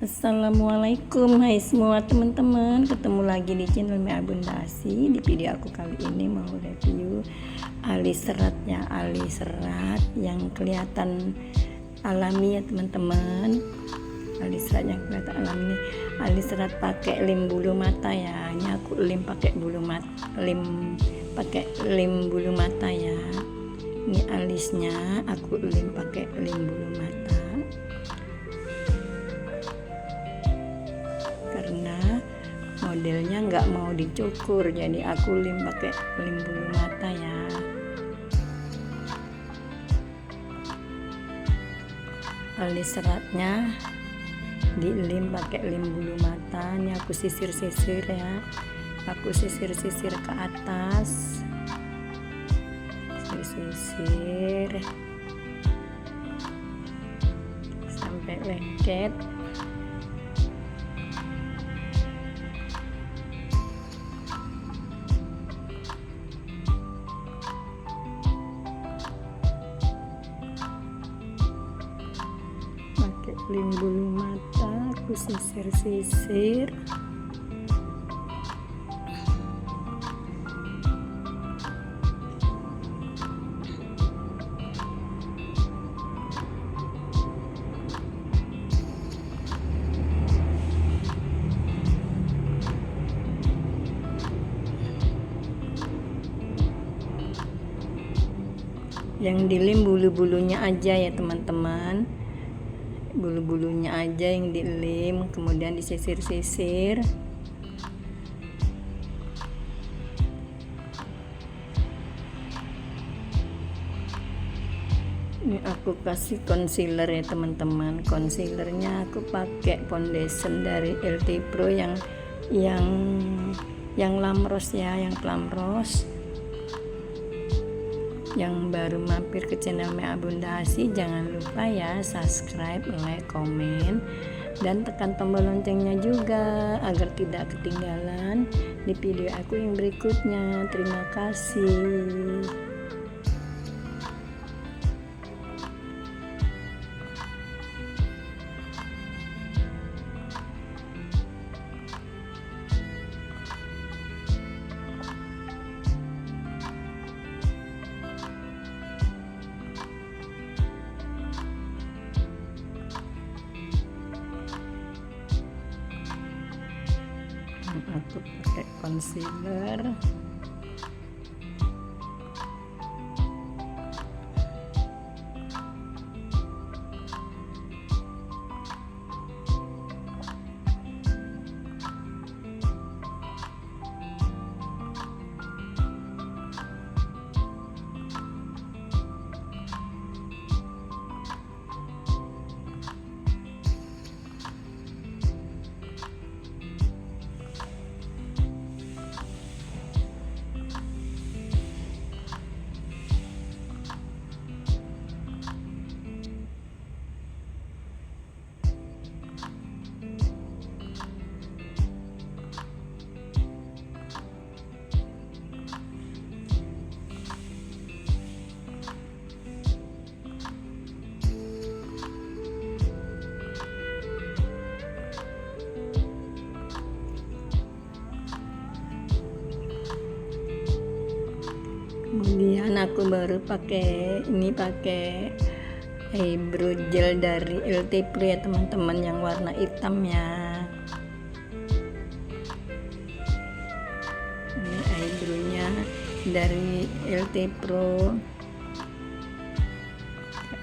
Assalamualaikum, hai semua teman-teman, ketemu lagi di channel Mea Bunda Asi. Di video aku kali ini mau review alis seratnya, alis serat yang kelihatan alami ya teman-teman. Alis serat yang kelihatan alami, alis serat pakai lem bulu mata ya. Ini aku lem pakai bulu mata, lem bulu mata ya. Ini alisnya aku lem pakai lem bulu mata. Karena modelnya nggak mau dicukur, jadi aku lem pakai lem bulu mata ya. Alis seratnya dilem pakai lem bulu mata. Ini aku sisir-sisir ya, aku sisir-sisir ke atas, sisir sampai lengket. Pakai lem bulu mata aku sisir-sisir. Yang dilem bulu-bulunya aja ya teman-teman, bulu-bulunya aja yang dilem, kemudian disisir-sisir. Ini aku kasih concealer ya teman-teman. Concealernya aku pakai foundation dari LT Pro yang Plum Rose ya, yang Plum Rose. Yang baru mampir ke channel Mea Bunda Asi, jangan lupa ya subscribe, like, komen, dan tekan tombol loncengnya juga agar tidak ketinggalan di video aku yang berikutnya. Terima kasih. Aku pakai concealer. Kemudian aku baru pakai eyebrow gel dari LT Pro ya teman-teman, yang warna hitam ya. Ini eyebrownya dari LT Pro,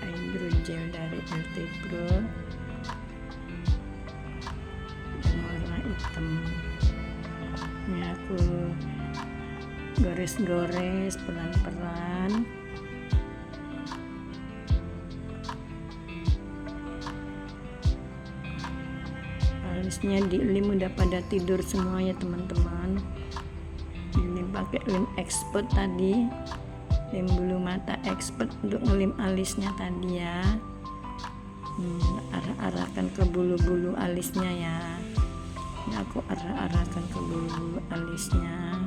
eyebrow gel dari LT Pro yang warna hitam. Ini aku gores-gores pelan-pelan. Alisnya dilem udah pada tidur semua ya teman-teman. Ini pakai lem expert tadi, lem bulu mata expert untuk ngelem alisnya tadi ya. Arah-arahkan ke bulu-bulu alisnya ya. Ini aku arah-arahkan ke bulu-bulu alisnya.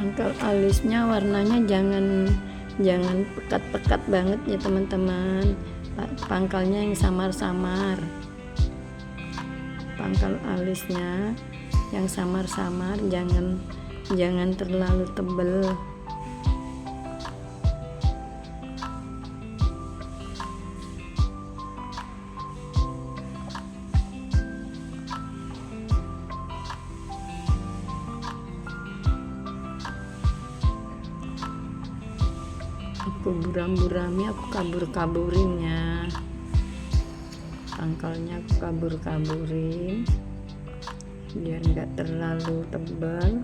Pangkal alisnya warnanya jangan pekat-pekat banget ya teman-teman. Pangkalnya yang samar-samar. Pangkal alisnya yang samar-samar, jangan terlalu tebal. Aku buram-burami, aku kabur-kaburinnya. Pangkalnya aku kabur-kaburin biar enggak terlalu tebal.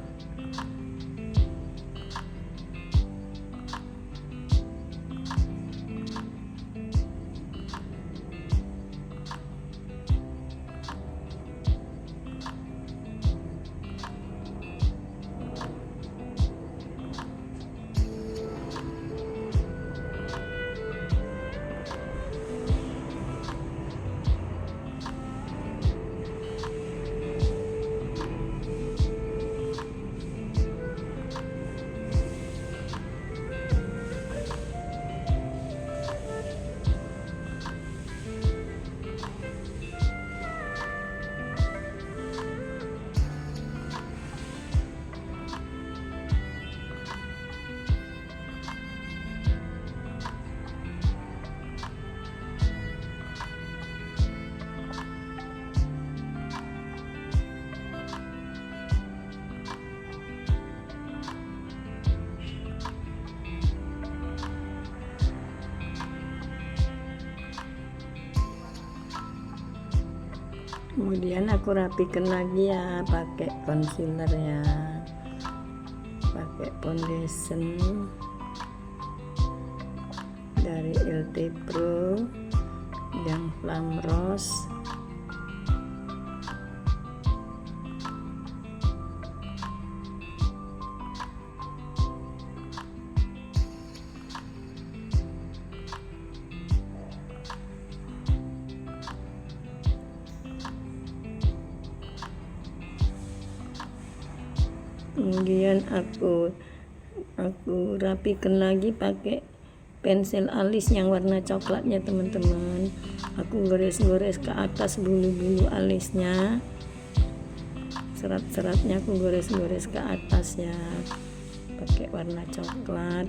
Kemudian aku rapikan lagi ya pakai concealer ya, pakai foundation dari LT Pro yang Plum Rose. Kemudian aku rapikan lagi pakai pensil alis yang warna coklatnya teman-teman. Aku gores-gores ke atas bulu-bulu alisnya, serat-seratnya aku gores-gores ke atas ya, pakai warna coklat.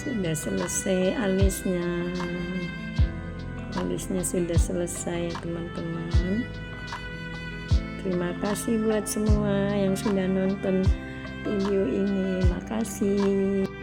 Sudah selesai alisnya sudah selesai teman-teman. Terima kasih buat semua yang sudah nonton video ini. Makasih.